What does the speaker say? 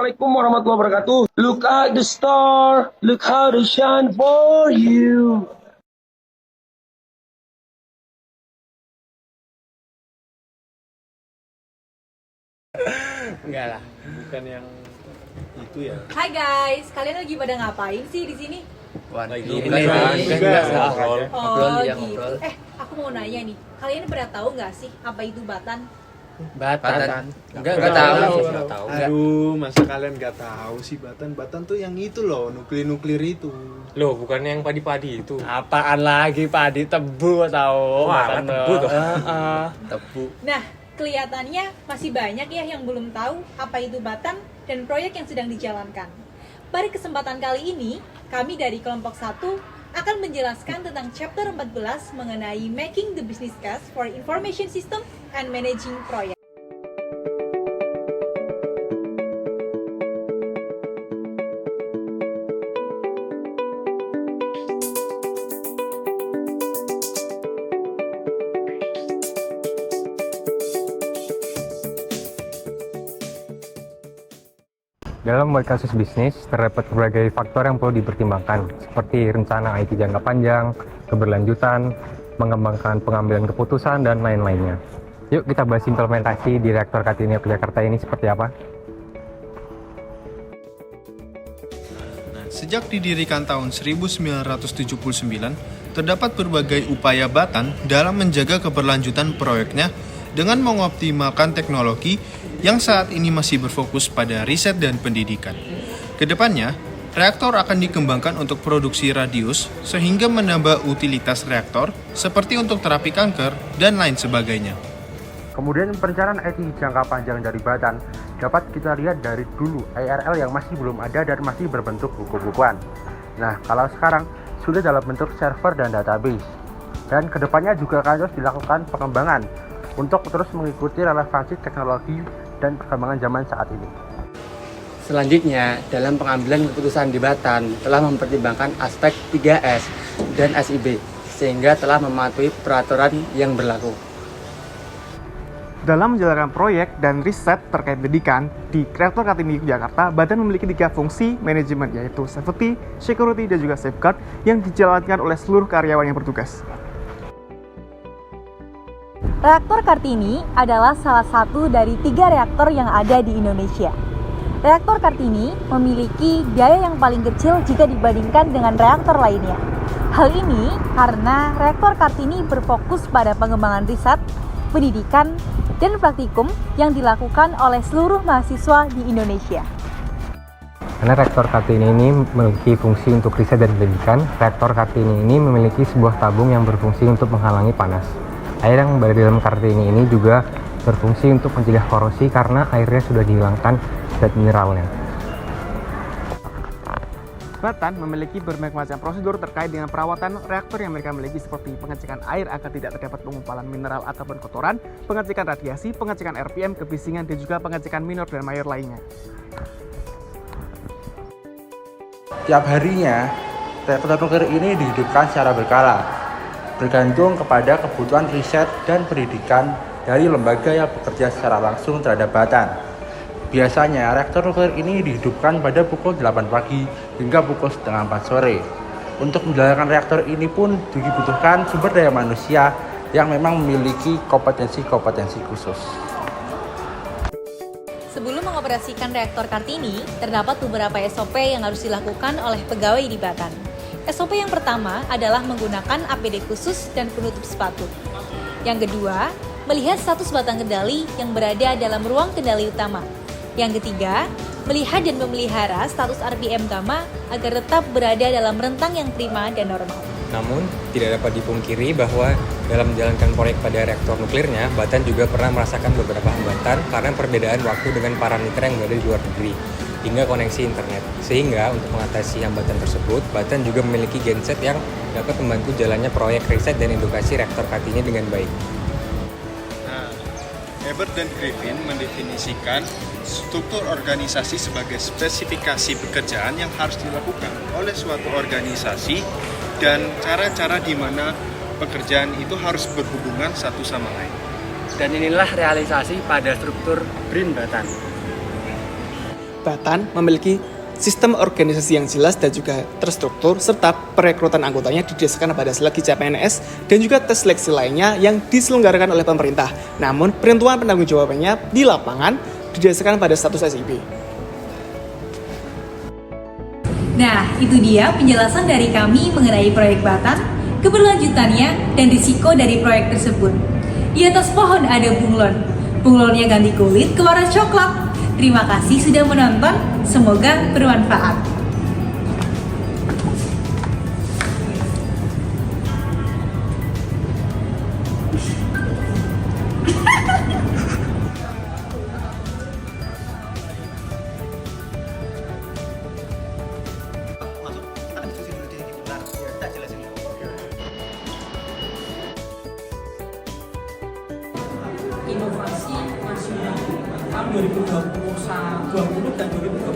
Assalamualaikum warahmatullahi wabarakatuh. Look at the star, look how they shine for you. Enggak lah, bukan yang itu ya. Hai guys, kalian lagi pada ngapain sih di sini? Lagi Oh gitu. Aku mau nanya nih, kalian pada tahu nggak sih apa itu batan? Batan. Enggak tahu. Aduh, masa kalian nggak tahu sih batan? Batan tuh yang itu loh, nuklir itu. Loh, bukan yang padi-padi itu. Apaan lagi padi tebu tahu? Wah, tebu tuh. Tebu. Nah, kelihatannya masih banyak ya yang belum tahu apa itu batan dan proyek yang sedang dijalankan. Pada kesempatan kali ini, kami dari kelompok 1 akan menjelaskan tentang chapter 14 mengenai Making the Business Case for Information System and Managing Project. Dalam membuat kasus bisnis, terdapat berbagai faktor yang perlu dipertimbangkan, seperti rencana IT jangka panjang, keberlanjutan, mengembangkan pengambilan keputusan, dan lain-lainnya. Yuk kita bahas implementasi di reaktor Kartini Yogyakarta ini seperti apa. Sejak didirikan tahun 1979, terdapat berbagai upaya Batan dalam menjaga keberlanjutan proyeknya dengan mengoptimalkan teknologi yang saat ini masih berfokus pada riset dan pendidikan. Kedepannya, reaktor akan dikembangkan untuk produksi radius sehingga menambah utilitas reaktor seperti untuk terapi kanker dan lain sebagainya. Kemudian perencanaan IT jangka panjang dari Batan dapat kita lihat dari dulu IRL yang masih belum ada dan masih berbentuk buku-bukuan. Nah, kalau sekarang sudah dalam bentuk server dan database. Dan kedepannya juga akan terus dilakukan pengembangan untuk terus mengikuti relevansi teknologi dan perkembangan zaman saat ini. Selanjutnya, dalam pengambilan keputusan di Batan telah mempertimbangkan aspek 3S dan SIB sehingga telah mematuhi peraturan yang berlaku. Dalam menjalankan proyek dan riset terkait pendidikan di Reaktor Kartini Yogyakarta, Batan memiliki 3 fungsi manajemen, yaitu safety, security, dan juga safeguard yang dijalankan oleh seluruh karyawan yang bertugas. Reaktor Kartini adalah salah satu dari 3 reaktor yang ada di Indonesia. Reaktor Kartini memiliki biaya yang paling kecil jika dibandingkan dengan reaktor lainnya. Hal ini karena reaktor Kartini berfokus pada pengembangan riset, pendidikan, dan praktikum yang dilakukan oleh seluruh mahasiswa di Indonesia. Karena reaktor Kartini ini memiliki fungsi untuk riset dan pendidikan, reaktor Kartini ini memiliki sebuah tabung yang berfungsi untuk menghalangi panas. Air yang berada di dalam Kartini ini juga berfungsi untuk mencegah korosi karena airnya sudah dihilangkan zat mineralnya. Batan memiliki berbagai macam prosedur terkait dengan perawatan reaktor yang mereka miliki, seperti pengecekan air agar tidak terdapat pengumpalan mineral ataupun kotoran, pengecekan radiasi, pengecekan RPM, kebisingan, dan juga pengecekan minor dan mayor lainnya. Tiap harinya, reaktor nuklir ini dihidupkan secara berkala, bergantung kepada kebutuhan riset dan pendidikan dari lembaga yang bekerja secara langsung terhadap Batan. Biasanya, reaktor nuklir ini dihidupkan pada pukul 8 pagi hingga pukul setengah 4 sore. Untuk menjalankan reaktor ini pun dibutuhkan sumber daya manusia yang memang memiliki kompetensi-kompetensi khusus. Sebelum mengoperasikan reaktor Kartini, terdapat beberapa SOP yang harus dilakukan oleh pegawai di Batan. SOP yang pertama adalah menggunakan APD khusus dan penutup sepatu. Yang kedua, melihat status batang kendali yang berada dalam ruang kendali utama. Yang ketiga, melihat dan memelihara status RPM utama agar tetap berada dalam rentang yang prima dan normal. Namun, tidak dapat dipungkiri bahwa dalam menjalankan proyek pada reaktor nuklirnya, Batan juga pernah merasakan beberapa hambatan karena perbedaan waktu dengan para mitra yang berada di luar negeri, hingga koneksi internet. Sehingga untuk mengatasi hambatan tersebut, Batan juga memiliki genset yang dapat membantu jalannya proyek riset dan edukasi reaktor Kartini dengan baik. Nah, Ebert dan Griffin mendefinisikan struktur organisasi sebagai spesifikasi pekerjaan yang harus dilakukan oleh suatu organisasi dan cara-cara di mana pekerjaan itu harus berhubungan satu sama lain. Dan inilah realisasi pada struktur BRIN Batan. Batan memiliki sistem organisasi yang jelas dan juga terstruktur, serta perekrutan anggotanya didasarkan pada seleksi CPNS dan juga tes seleksi lainnya yang diselenggarakan oleh pemerintah. Namun, penentuan penanggung-jawabannya di lapangan didasarkan pada status SIB. Nah, itu dia penjelasan dari kami mengenai proyek Batan, keberlanjutannya, dan risiko dari proyek tersebut. Di atas pohon ada bunglon. Bunglonnya ganti kulit ke warna coklat. Terima kasih sudah menonton, semoga bermanfaat. Inovasi nasional tahun 2020 dan 2021